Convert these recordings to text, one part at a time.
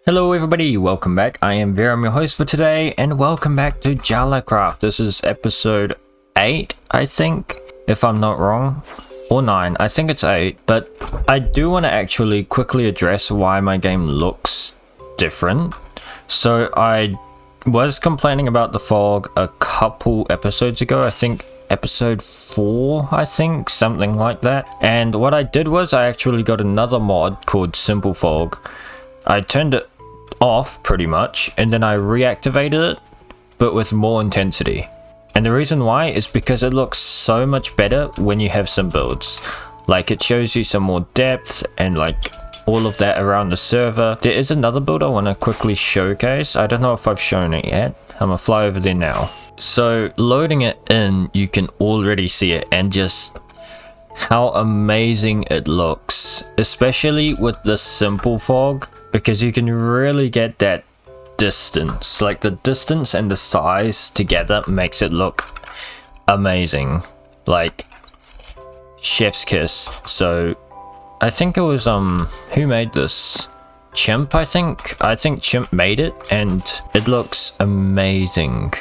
Hello everybody, welcome back. I am Verum, your host for today, and welcome back to Jalacraft. This is episode 8, I think, if I'm not wrong. Or 9, I think it's 8, but I do want to actually quickly address why my game looks different. So I was complaining about the fog a couple episodes ago, I think episode 4, I think, something like that. And what I did was I actually got another mod called Simple Fog. I turned it off pretty much, and then I reactivated it, but with more intensity. And the reason why is because it looks so much better when you have some builds. Like, it shows you some more depth and like all of that around the server. There is another build I want to quickly showcase. I don't know if I've shown it yet. I'm gonna fly over there now. So loading it in, you can already see it and just how amazing it looks, especially with the simple fog, because you can really get that distance. Like, the distance and the size together makes it look amazing, like chef's kiss. So I think it was who made this? Chimp, I think Chimp made it, and it looks amazing.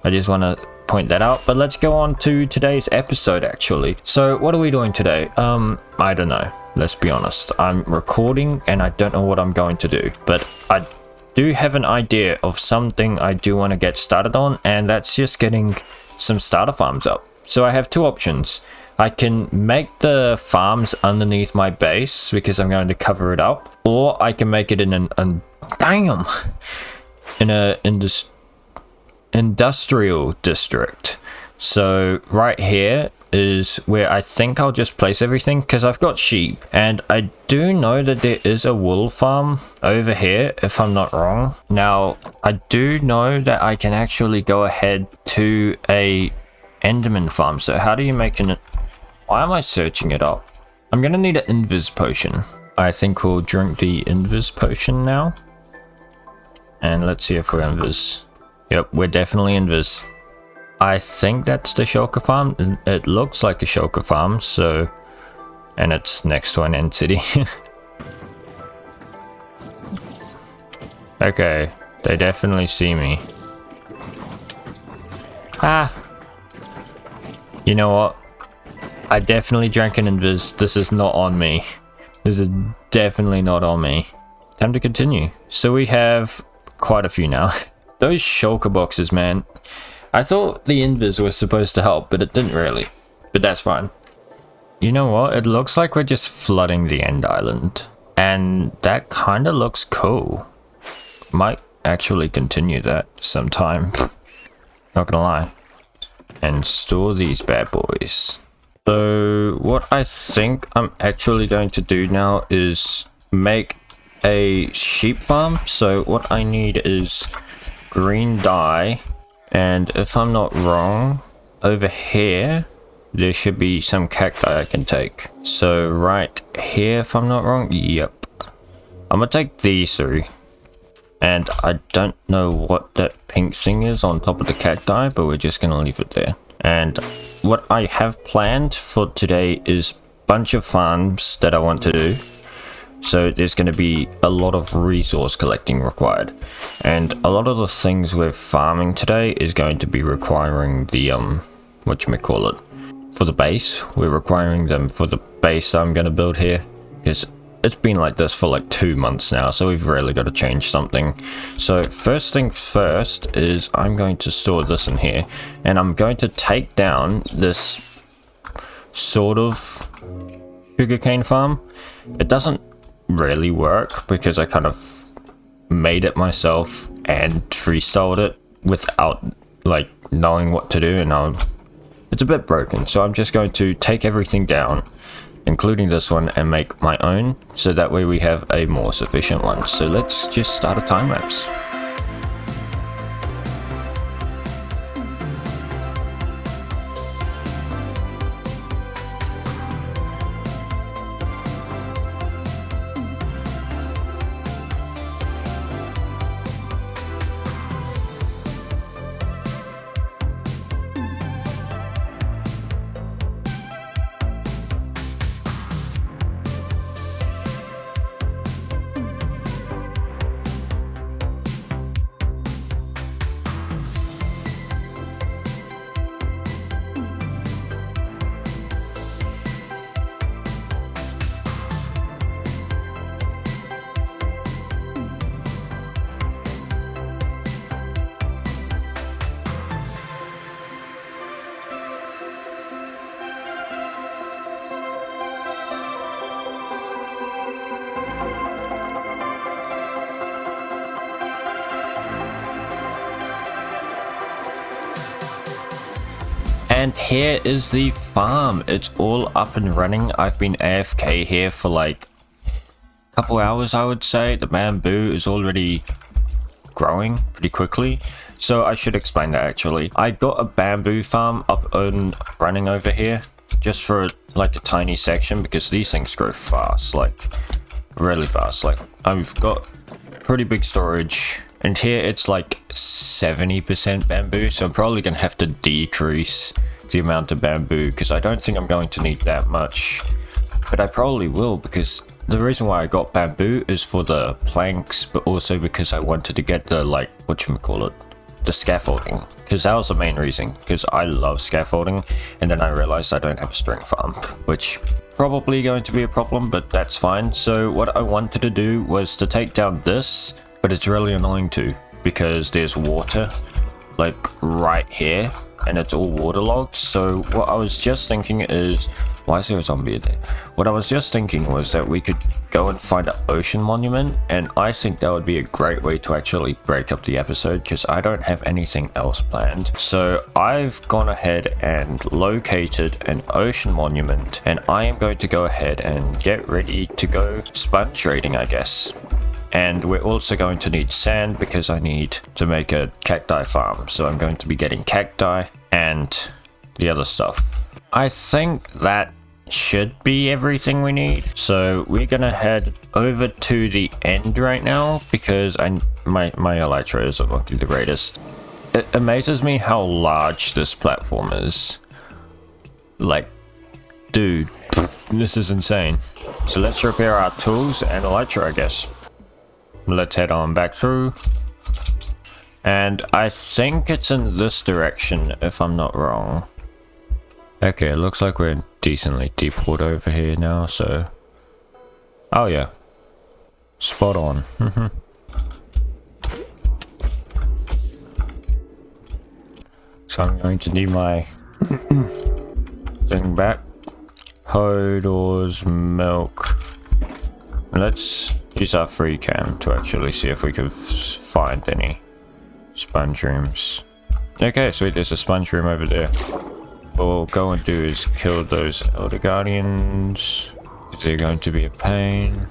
I just want to point that out. But let's go on to today's episode actually. So what are we doing today? I don't know, let's be honest. I'm recording and I don't know what I'm going to do, but I do have an idea of something I do want to get started on, and that's just getting some starter farms up. So I have two options. I can make the farms underneath my base because I'm going to cover it up, or I can make it in an industrial district. So right here is where I think I'll just place everything, because I've got sheep, and I do know that there is a wool farm over here, if I'm not wrong. Now I do know that I can actually go ahead to a enderman farm. So how do you make an... Why am I searching it up? I'm gonna need an invis potion. I think we'll drink the invis potion now, and let's see if we're invis. Yep, we're definitely invis. I think that's the shulker farm. It looks like a shulker farm, so... And it's next to an end city. Okay, they definitely see me. Ah! You know what? I definitely drank an invis. This is not on me. This is definitely not on me. Time to continue. So we have quite a few now. Those shulker boxes, man. I thought the invis was supposed to help, but it didn't really. But that's fine. You know what? It looks like we're just flooding the end island. And that kind of looks cool. Might actually continue that sometime. Not gonna lie. And store these bad boys. So what I think I'm actually going to do now is make a sheep farm. So what I need is green dye. And if I'm not wrong, over here, there should be some cacti I can take. So right here, if I'm not wrong, yep. I'm gonna take these three. And I don't know what that pink thing is on top of the cacti, but we're just gonna leave it there. And what I have planned for today is a bunch of farms that I want to do. So there's going to be a lot of resource collecting required, and a lot of the things we're farming today is going to be requiring the whatchamacallit, for the base. We're requiring them for the base I'm going to build here, because it's been like this for like 2 months now, so we've really got to change something. So first thing first is I'm going to store this in here, and I'm going to take down this sort of sugarcane farm. It doesn't really work because I kind of made it myself and freestyled it without like knowing what to do, and it's a bit broken. So I'm just going to take everything down, including this one, and make my own, so that way we have a more sufficient one. So let's just start a time lapse. And here is the farm. It's all up and running. I've been AFK here for like a couple hours, I would say. The bamboo is already growing pretty quickly. So I should explain that actually. I got a bamboo farm up and running over here just for like a tiny section because these things grow fast, like really fast. Like I've got pretty big storage. And here it's like 70% bamboo, so I'm probably going to have to decrease the amount of bamboo because I don't think I'm going to need that much. But I probably will, because the reason why I got bamboo is for the planks, but also because I wanted to get the, like, whatchamacallit, the scaffolding. Because that was the main reason, because I love scaffolding, and then I realized I don't have a string farm, which probably going to be a problem, but that's fine. So what I wanted to do was to take down this, but it's really annoying too, because there's water like right here and it's all waterlogged. So what I was just thinking is, why is there a zombie there? What I was just thinking was that we could go and find an ocean monument, and I think that would be a great way to actually break up the episode because I don't have anything else planned. So I've gone ahead and located an ocean monument, and I am going to go ahead and get ready to go sponge raiding, I guess. And we're also going to need sand because I need to make a cacti farm. So I'm going to be getting cacti and the other stuff. I think that should be everything we need. So we're gonna head over to the end right now because my elytra isn't looking the greatest. It amazes me how large this platform is. Like, dude, this is insane. So let's repair our tools and elytra, I guess. Let's head on back through. And I think it's in this direction, if I'm not wrong. Okay, it looks like we're decently deep water over here now, so... Oh yeah. Spot on. So I'm going to need my thing back. Hoe, doors, milk. Let's use our free cam to actually see if we can find any sponge rooms. Okay, sweet, there's a sponge room over there. What we'll go and do is kill those elder guardians. They're going to be a pain.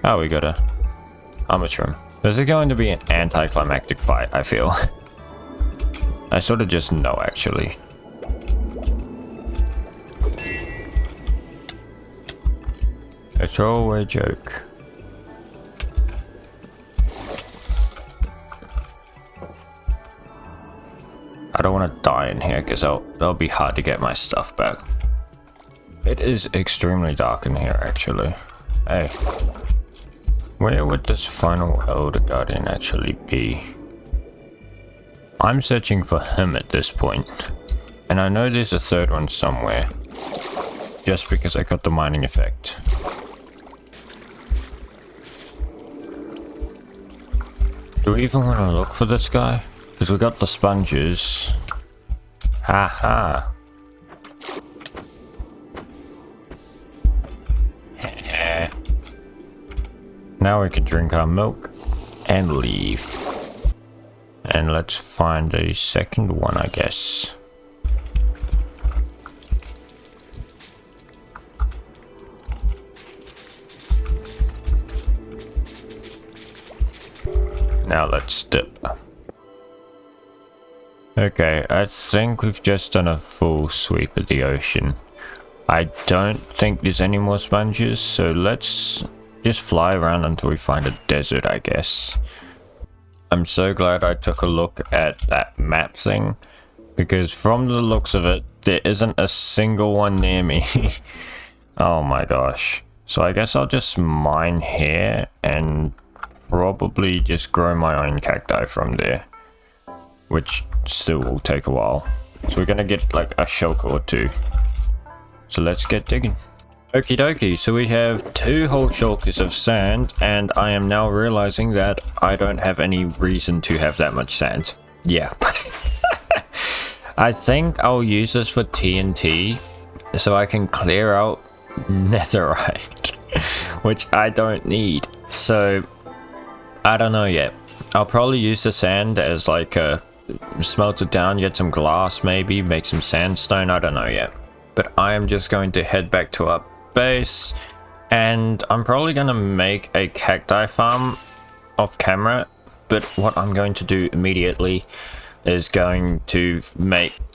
Oh, we got a armatron. This is going to be an anticlimactic fight, I feel. I sort of just know, actually. A throwaway joke. I don't want to die in here because that'll be hard to get my stuff back. It is extremely dark in here, actually. Hey. Where would this final elder guardian actually be? I'm searching for him at this point. And I know there's a third one somewhere. Just because I got the mining effect. Do we even want to look for this guy? Because we got the sponges. Haha. Now we can drink our milk and leave. And let's find a second one, I guess. Now let's dip. Okay, I think we've just done a full sweep of the ocean. I don't think there's any more sponges, so let's just fly around until we find a desert, I guess. I'm so glad I took a look at that map thing, because from the looks of it, there isn't a single one near me. Oh my gosh. So I guess I'll just mine here and probably just grow my own cacti from there, which still will take a while. So we're gonna get like a shulker or two. So let's get digging. Okie dokie, so we have 2 whole shulkers of sand, and I am now realizing that I don't have any reason to have that much sand. Yeah. I think I'll use this for TNT, so I can clear out netherite, which I don't need. So, I don't know yet. I'll probably use the sand as like a smelt it down, get some glass maybe, make some sandstone, I don't know yet. But I am just going to head back to our base, and I'm probably going to make a cacti farm off camera. But what I'm going to do immediately is going to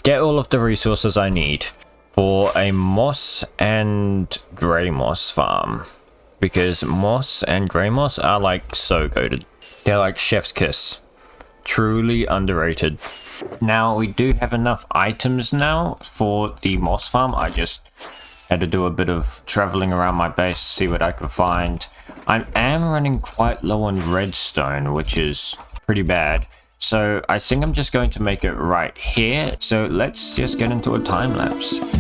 get all of the resources I need for a moss and grey moss farm, because moss and grey moss are like so goated. They're like chef's kiss. Truly underrated. Now we do have enough items now for the moss farm. I just had to do a bit of traveling around my base to see what I could find. I am running quite low on redstone, which is pretty bad. So I think I'm just going to make it right here. So let's just get into a time lapse.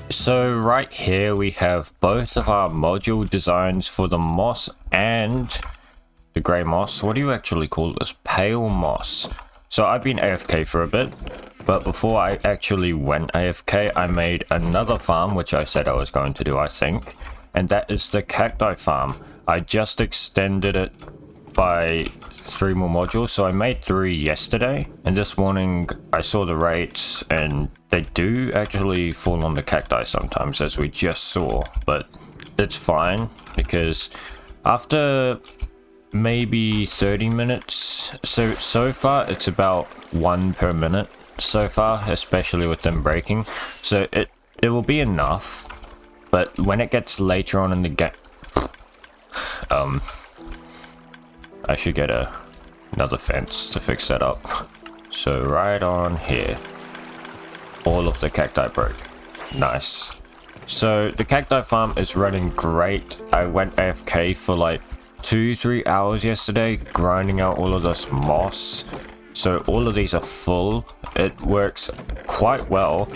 So right here we have both of our module designs for the moss and the grey moss. What do you actually call this? Pale moss. So I've been AFK for a bit, but before I actually went AFK, I made another farm, which I said I was going to do, I think. And that is the cacti farm. I just extended it by 3 more modules, so I made 3 yesterday, and this morning I saw the rates and they do actually fall on the cacti sometimes, as we just saw, but it's fine because after maybe 30 minutes, so far it's about 1 per minute so far, especially with them breaking, so it will be enough. But when it gets later on in the game, I should get another fence to fix that up. So right on here, all of the cacti broke. Nice. So the cacti farm is running great. I went AFK for like 2-3 hours yesterday, grinding out all of this moss. So all of these are full. It works quite well,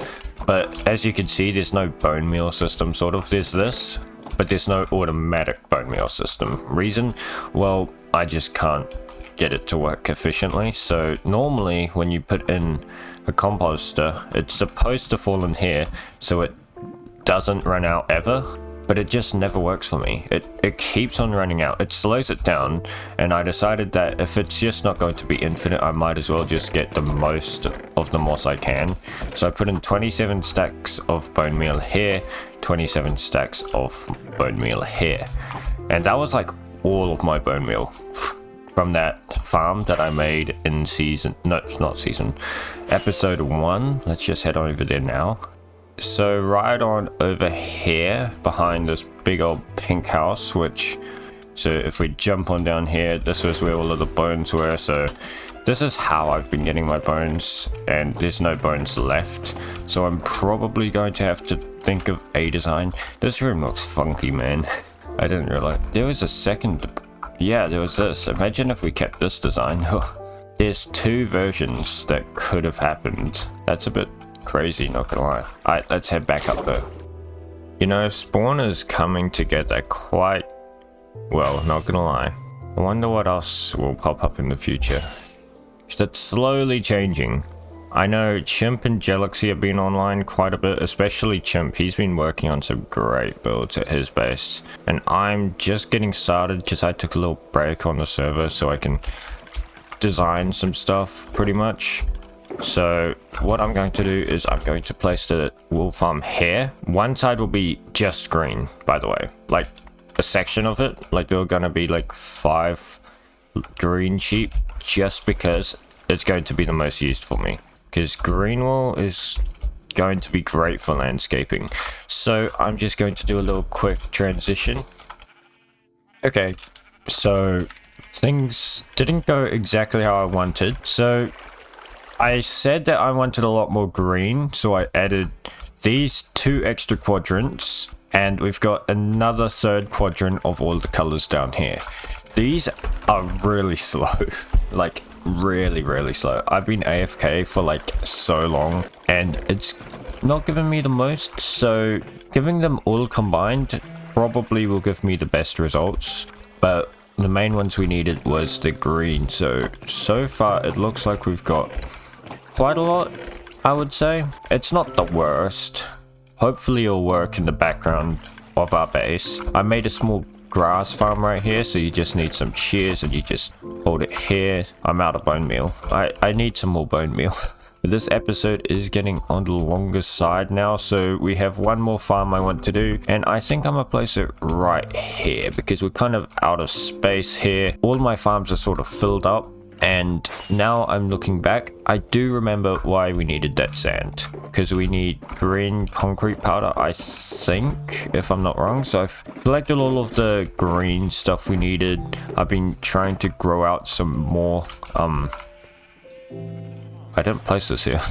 but as you can see, there's no bone meal system. Sort of, there's this, but there's no automatic bone meal system. Reason? Well, I just can't get it to work efficiently. So normally when you put in a composter, it's supposed to fall in here so it doesn't run out ever, but it just never works for me. It keeps on running out. It slows it down, and I decided that if it's just not going to be infinite, I might as well just get the most of the moss I can. So I put in 27 stacks of bone meal here, 27 stacks of bone meal here, and that was like all of my bone meal from that farm that I made in episode 1. Let's just head over there now. So right on over here behind this big old pink house, so if we jump on down here, this was where all of the bones were. So this is how I've been getting my bones, and there's no bones left, so I'm probably going to have to think of a design. This room looks funky, man. I didn't realize there was a second. Yeah, there was this. Imagine if we kept this design. There's 2 versions that could have happened. That's a bit crazy, not gonna lie. Alright, let's head back up though. You know, spawn is coming together quite well, not gonna lie. I wonder what else will pop up in the future, because it's slowly changing. I know Chimp and Galaxy have been online quite a bit, especially Chimp. He's been working on some great builds at his base, and I'm just getting started because I took a little break on the server so I can design some stuff pretty much. So what I'm going to do is I'm going to place the wool farm here. One side will be just green, by the way, like a section of it. Like there are gonna be like 5 green sheep just because it's going to be the most used for me. Because green wool is going to be great for landscaping. So I'm just going to do a little quick transition. Okay, so things didn't go exactly how I wanted. So I said that I wanted a lot more green, so I added these 2 extra quadrants, and we've got another 3rd quadrant of all the colors down here. These are really slow, like really slow. I've been AFK for like so long and it's not giving me the most, so giving them all combined probably will give me the best results, but the main ones we needed was the green. So far it looks like we've got quite a lot, I would say. It's not the worst. Hopefully it'll work in the background of our base. I made a small grass farm right here, so you just need some shears and you just hold it here. I'm out of bone meal. I need some more bone meal. But this episode is getting on the longer side now, so we have one more farm I want to do, and I think I'm gonna place it right here because we're kind of out of space here. All my farms are sort of filled up, and now I'm looking back, I do remember why we needed that sand, because we need green concrete powder, I think, if I'm not wrong. So I've collected all of the green stuff we needed. I've been trying to grow out some more I didn't place this here.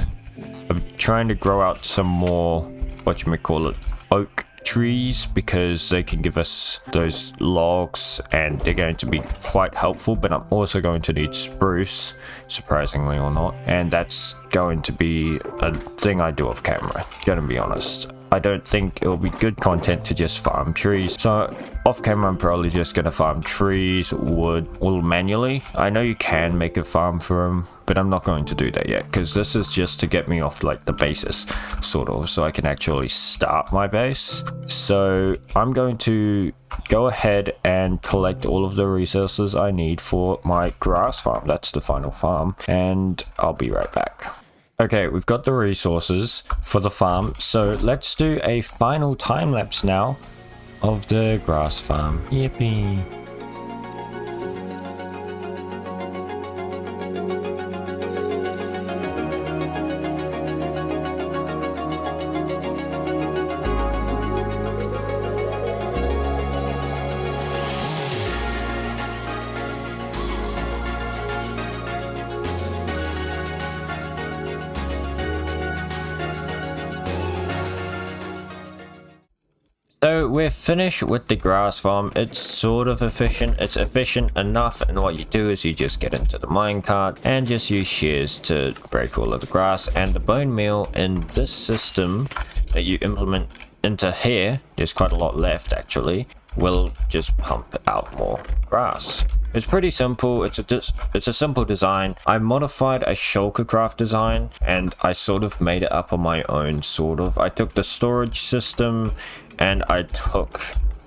I'm trying to grow out some more, whatchamacallit, oak trees, because they can give us those logs and they're going to be quite helpful. But I'm also going to need spruce, surprisingly or not, and that's going to be a thing I do off camera, gonna be honest. I don't think it'll be good content to just farm trees, so off camera I'm probably just gonna farm trees, wood, all manually. I know you can make a farm for them, but I'm not going to do that yet, because this is just to get me off like the basis, sort of, so I can actually start my base. So I'm going to go ahead and collect all of the resources I need for my grass farm. That's the final farm, and I'll be right back. Okay, we've got the resources for the farm, so let's do a final time lapse now of the grass farm. Yippee! So we're finished with the grass farm. It's sort of efficient. It's efficient enough, and what you do is you just get into the minecart and just use shears to break all of the grass, and the bone meal in this system that you implement into here, there's quite a lot left actually, will just pump out more grass. It's pretty simple. It's a simple design. I modified a Jalacraft design and I sort of made it up on my own, sort of. I took the storage system and I took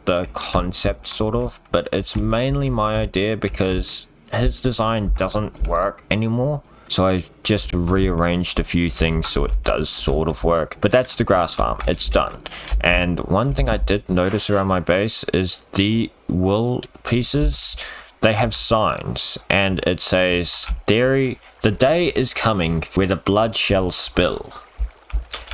the concept, sort of, but it's mainly my idea because his design doesn't work anymore. So I just rearranged a few things so it does sort of work. But that's the grass farm. It's done. And one thing I did notice around my base is the wool pieces, they have signs, and it says, "The day is coming where the blood shall spill."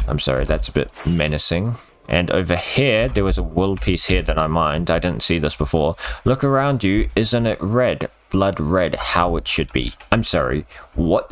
I'm sorry, that's a bit menacing. And over here, there was a wool piece here that I mined. I didn't see this before. Look around you, isn't it red? Blood red, how it should be. I'm sorry, what?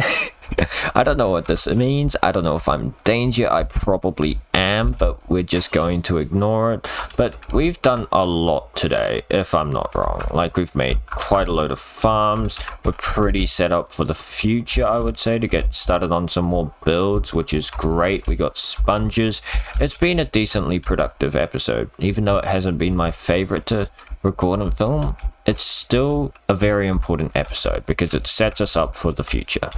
I don't know what this means. I don't know if I'm in danger. I probably am, but we're just going to ignore it. But we've done a lot today, if I'm not wrong. Like, we've made quite a load of farms. We're pretty set up for the future, I would say, to get started on some more builds, which is great. We got sponges. It's been a decently productive episode. Even though it hasn't been my favorite to record and film, it's still a very important episode because it sets us up for the future.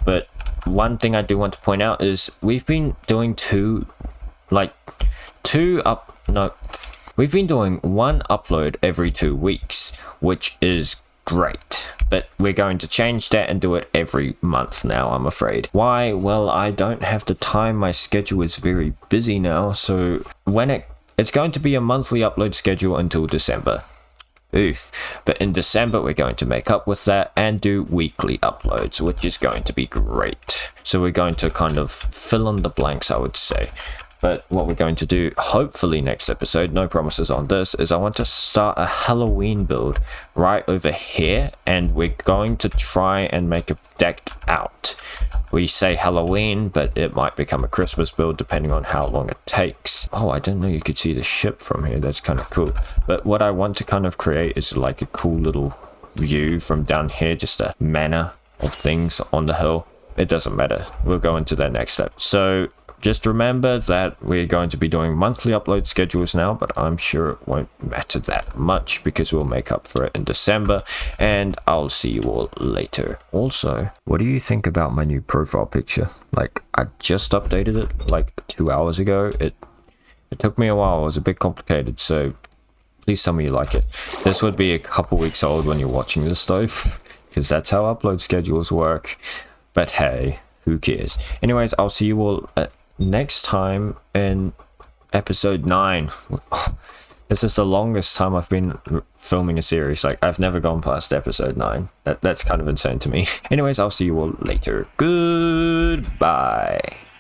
But one thing I do want to point out is we've been doing we've been doing one upload every 2 weeks, which is great. But we're going to change that and do it every month now, I'm afraid. Why? Well, I don't have the time. My schedule is very busy now, so when it's going to be a monthly upload schedule until December. Oof. But in December, we're going to make up with that and do weekly uploads, which is going to be great. So we're going to kind of fill in the blanks, I would say. But what we're going to do, hopefully next episode, no promises on this, is I want to start a Halloween build right over here. And we're going to try and make it decked out. We say Halloween, but it might become a Christmas build depending on how long it takes. Oh, I didn't know you could see the ship from here. That's kind of cool. But what I want to kind of create is like a cool little view from down here, just a manner of things on the hill. It doesn't matter. We'll go into that next step. So just remember that we're going to be doing monthly upload schedules now, but I'm sure it won't matter that much because we'll make up for it in December, and I'll see you all later. Also, what do you think about my new profile picture? Like, I just updated it like 2 hours ago. It took me a while. It was a bit complicated, so please tell me you like it. This would be a couple weeks old when you're watching this though, because that's how upload schedules work. But hey, who cares? Anyways, I'll see you all next time in episode 9. This is the longest time I've been filming a series. Like, I've never gone past episode 9. That's kind of insane to me. Anyways, I'll see you all later. Goodbye.